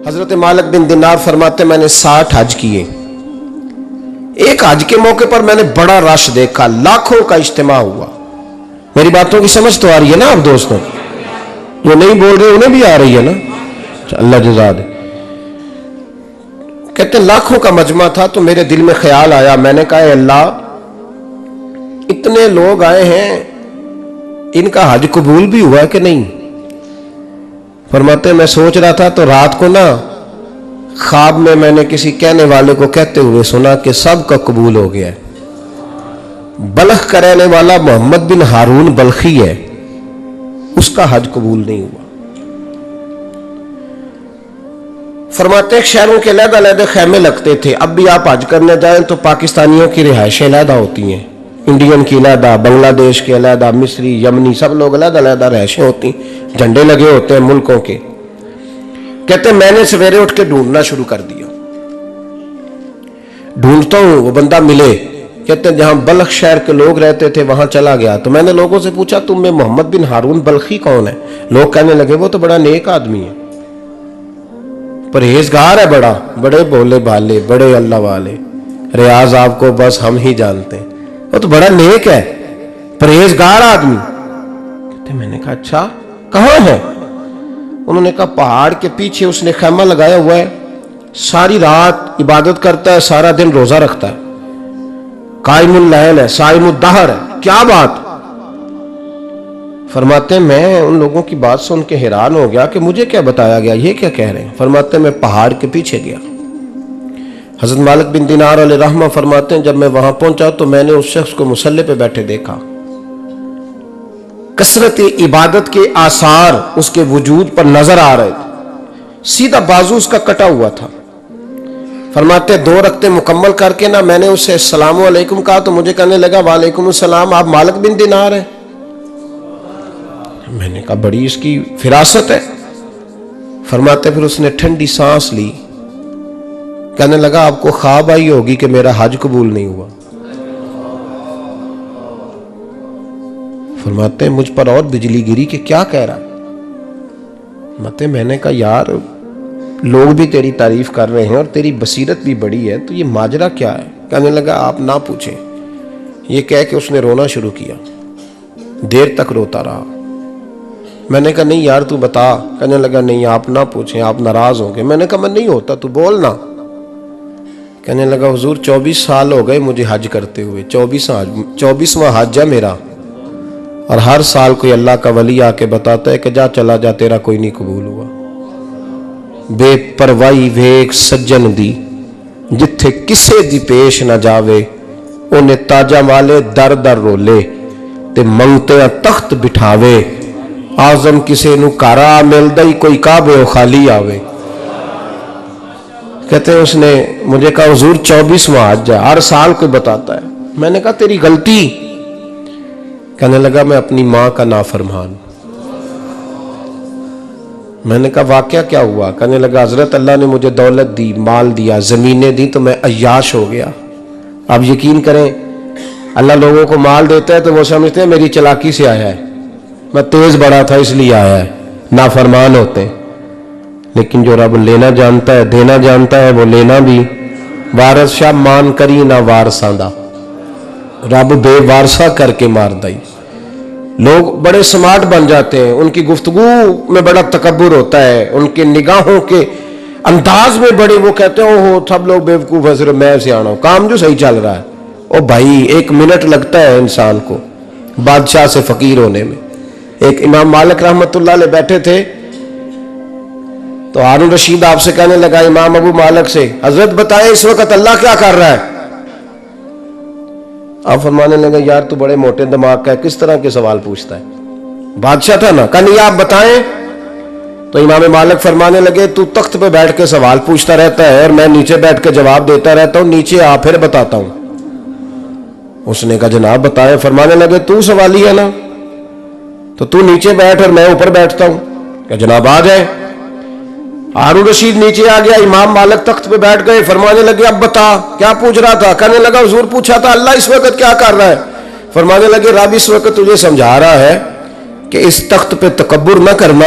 حضرت مالک بن دینار فرماتے میں نے 60 حج کیے. ایک حج کے موقع پر میں نے بڑا رش دیکھا, لاکھوں کا اجتماع ہوا. میری باتوں کی سمجھ تو آ رہی ہے نا آپ دوستوں؟ جو نہیں بول رہے انہیں بھی آ رہی ہے نا؟ اللہ جزا دے. کہتے ہیں لاکھوں کا مجمع تھا تو میرے دل میں خیال آیا, میں نے کہا اے اللہ, اتنے لوگ آئے ہیں, ان کا حج قبول بھی ہوا ہے کہ نہیں؟ فرماتے میں سوچ رہا تھا تو رات کو نا خواب میں نے کسی کہنے والے کو کہتے ہوئے سنا کہ سب کا قبول ہو گیا ہے. بلخ کا رہنے والا محمد بن ہارون بلخی ہے, اس کا حج قبول نہیں ہوا. فرماتے ہیں شہروں کے علیحدہ علیحدہ خیمے لگتے تھے. اب بھی آپ حج کرنے جائیں تو پاکستانیوں کی رہائشیں علیحدہ ہوتی ہیں, انڈین کی علیحدہ, بنگلہ دیش کے علیحدہ, مصری, یمنی, سب لوگ علیحدہ علیحدہ رہائشیں ہوتی ہیں, جھنڈے لگے ہوتے ہیں ملکوں کے. کہتے ہیں میں نے سویرے اٹھ کے ڈھونڈنا شروع کر دیا. ڈھونڈتا ہوں وہ بندہ ملے. کہتے ہیں جہاں بلخ شہر کے لوگ رہتے تھے وہاں چلا گیا تو میں نے لوگوں سے پوچھا تم میں محمد بن ہارون بلخی کون ہے؟ لوگ کہنے لگے وہ تو بڑا نیک آدمی ہے, پرہیزگار ہے, بڑے بولے بھالے, بڑے اللہ والے, ریاض آپ کو بس ہم ہی جانتے ہیں, وہ تو بڑا نیک ہے, پرہیزگار آدمی. کہتے میں نے کہا اچھا کہاں ہے؟ انہوں نے کہا پہاڑ کے پیچھے اس نے خیمہ لگایا ہوا ہے, ساری رات عبادت کرتا ہے, سارا دن روزہ رکھتا ہے, قائم اللیل ہے, صائم الدہر ہے. کیا بات؟ فرماتے ہیں میں ان لوگوں کی بات سن کے حیران ہو گیا کہ مجھے کیا بتایا گیا, یہ کیا کہہ رہے ہیں. فرماتے ہیں میں پہاڑ کے پیچھے گیا. حضرت مالک بن دینار علیہ رحمہ فرماتے ہیں جب میں وہاں پہنچا تو میں نے اس شخص کو مصلی پہ بیٹھے دیکھا. کثرت عبادت کے آثار اس کے وجود پر نظر آ رہے تھے. سیدھا بازو اس کا کٹا ہوا تھا. فرماتے 2 رکعتیں مکمل کر کے نا میں نے اس سے السلام علیکم کہا تو مجھے کہنے لگا وعلیکم السلام, آپ مالک بن دینار ہیں؟ میں نے کہا بڑی اس کی فراست ہے. فرماتے پھر اس نے ٹھنڈی سانس لی, کہنے لگا آپ کو خواب آئی ہوگی کہ میرا حج قبول نہیں ہوا. فرماتے ہیں مجھ پر اور بجلی گری کہ کیا کہہ رہا. فرماتے میں نے کہا یار لوگ بھی تیری تعریف کر رہے ہیں اور تیری بصیرت بھی بڑی ہے, تو یہ ماجرا کیا ہے؟ کہنے لگا آپ نہ پوچھیں. یہ کہہ کے اس نے رونا شروع کیا, دیر تک روتا رہا. میں نے کہا نہیں یار تو بتا. کہنے لگا نہیں آپ نہ پوچھیں, آپ ناراض ہوں گے. میں نے کہا میں نہیں ہوتا, تو بولنا. کہنے لگا حضور 24 سال ہو گئے مجھے حج کرتے ہوئے, 24واں حج ہے میرا, اور ہر سال کوئی اللہ کا ولی آ کے بتاتا ہے کہ جا چلا جا تیرا کوئی نہیں قبول ہوا. بے پروائی ویک سجن دی جتھے کسے دی پیش نہ جاوے, انہیں تاجا والے در در رولے تے منگتے تخت بٹھاوے, آزم کسے نو کارا ملدا ہی کوئی کعبے خالی آوے. کہتے ہیں اس نے مجھے کہا حضور 24واں حج ہے, ہر سال کوئی بتاتا ہے. میں نے کہا تیری غلطی. کہنے لگا میں اپنی ماں کا نافرمان. میں نے کہا واقعہ کیا ہوا؟ کہنے لگا حضرت اللہ نے مجھے دولت دی, مال دیا, زمینیں دی تو میں عیاش ہو گیا. آپ یقین کریں اللہ لوگوں کو مال دیتا ہے تو وہ سمجھتے ہیں میری چلاکی سے آیا ہے, میں تیز بڑا تھا اس لیے آیا ہے. نافرمان ہوتے ہیں. لیکن جو رب لینا جانتا ہے دینا جانتا ہے وہ لینا بھی. وارث شاہ مان کری نہ وارثاں دا, رب بے وارثہ کر کے مار دائی. لوگ بڑے سمارٹ بن جاتے ہیں, ان کی گفتگو میں بڑا تکبر ہوتا ہے, ان کے نگاہوں کے انداز میں بڑے, وہ کہتے ہیں اوہ سب لوگ بیوقوف ہیں صرف میں سیانا ہوں, کام جو صحیح چل رہا ہے. او بھائی 1 منٹ لگتا ہے انسان کو بادشاہ سے فقیر ہونے میں. ایک امام مالک رحمت اللہ علیہ بیٹھے تھے تو ہارون رشید آپ سے کہنے لگا امام ابو مالک سے, حضرت بتائیں اس وقت اللہ کیا کر رہا ہے؟ آپ فرمانے لگے یار تو بڑے موٹے دماغ کا ہے, کس طرح کے سوال پوچھتا ہے؟ بادشاہ تھا نا. کہا نہیں آپ بتائیں. تو امام مالک فرمانے لگے تو تخت پہ بیٹھ کے سوال پوچھتا رہتا ہے اور میں نیچے بیٹھ کے جواب دیتا رہتا ہوں, نیچے آ پھر بتاتا ہوں. اس نے کہا جناب بتائیں. فرمانے لگے تو سوالی ہے نا, تو تو نیچے بیٹھ اور میں اوپر بیٹھتا ہوں. کہ جناب آ جائے. ہارون رشید نیچے آ گیا, امام مالک تخت پہ بیٹھ گئے. فرمانے لگے اب بتا کیا پوچھ رہا تھا؟ کہنے لگا حضور پوچھا تھا اللہ اس وقت کیا کر رہا ہے. فرمانے لگے رب اس وقت تجھے سمجھا رہا ہے کہ اس تخت پہ تکبر نہ کرنا,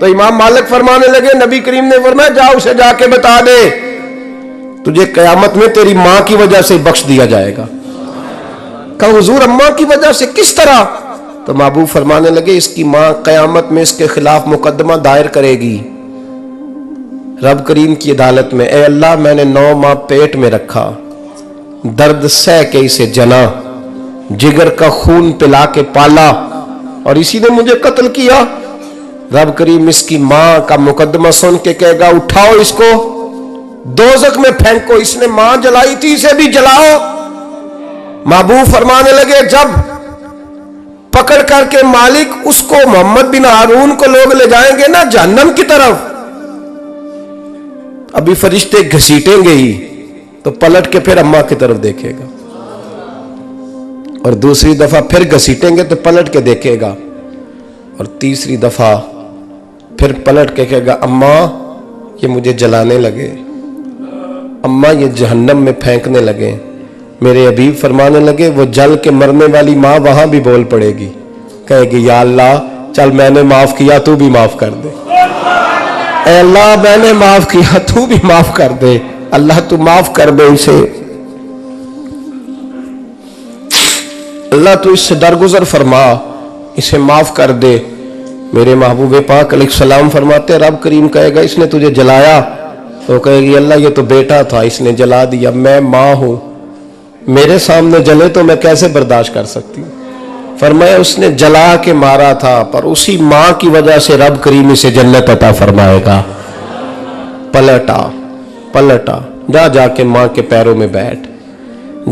تو امام مالک فرمانے لگے نبی کریم نے فرمایا جا اسے جا کے بتا دے تجھے قیامت میں تیری ماں کی وجہ سے بخش دیا جائے گا. کہا حضور اماں کی وجہ سے کس طرح؟ تو محبوب فرمانے لگے اس کی ماں قیامت میں اس کے خلاف مقدمہ دائر کرے گی رب کریم کی عدالت میں، اے اللہ میں نے 9 ماہ پیٹ میں رکھا، درد سہ کے اسے جنا، جگر کا خون پلا کے پالا، اور اسی نے مجھے قتل کیا. رب کریم اس کی ماں کا مقدمہ سن کے کہے گا اٹھاؤ اس کو دوزخ میں پھینکو، اس نے ماں جلائی تھی اسے بھی جلاؤ. محبوب فرمانے لگے جب پکڑ کر کے مالک اس کو محمد بن ہارون کو لوگ لے جائیں گے نا جہنم کی طرف، ابھی فرشتے گھسیٹیں گے ہی تو پلٹ کے پھر اماں کی طرف دیکھے گا، اور دوسری دفعہ پھر گھسیٹیں گے تو پلٹ کے دیکھے گا، اور تیسری دفعہ پھر پلٹ کے کہے گا اماں یہ مجھے جلانے لگے، اماں یہ جہنم میں پھینکنے لگے. میرے حبیب فرمانے لگے وہ جل کے مرنے والی ماں وہاں بھی بول پڑے گی، کہے گی یا اللہ چل میں نے معاف کیا تو بھی معاف کر دے، اے اللہ میں نے معاف کیا تو بھی معاف کر دے، اللہ تو معاف کر دے اسے، اللہ تو اس سے درگزر فرما، اسے معاف کر دے. میرے محبوب پاک علیہ السلام فرماتے رب کریم کہے گا اس نے تجھے جلایا، تو کہے گی اللہ یہ تو بیٹا تھا اس نے جلا دیا، میں ماں ہوں میرے سامنے جلے تو میں کیسے برداشت کر سکتی ہوں. فرمایا اس نے جلا کے مارا تھا پر اسی ماں کی وجہ سے رب کریم اسے جنت عطا فرمائے گا. پلٹا جا کے ماں کے پیروں میں بیٹھ،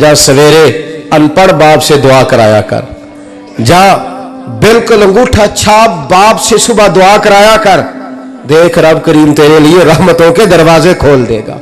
جا سویرے ان پڑھ باپ سے دعا کرایا کر، جا بالکل انگوٹھا چھاپ باپ سے صبح دعا کرایا کر، دیکھ رب کریم تیرے لیے رحمتوں کے دروازے کھول دے گا.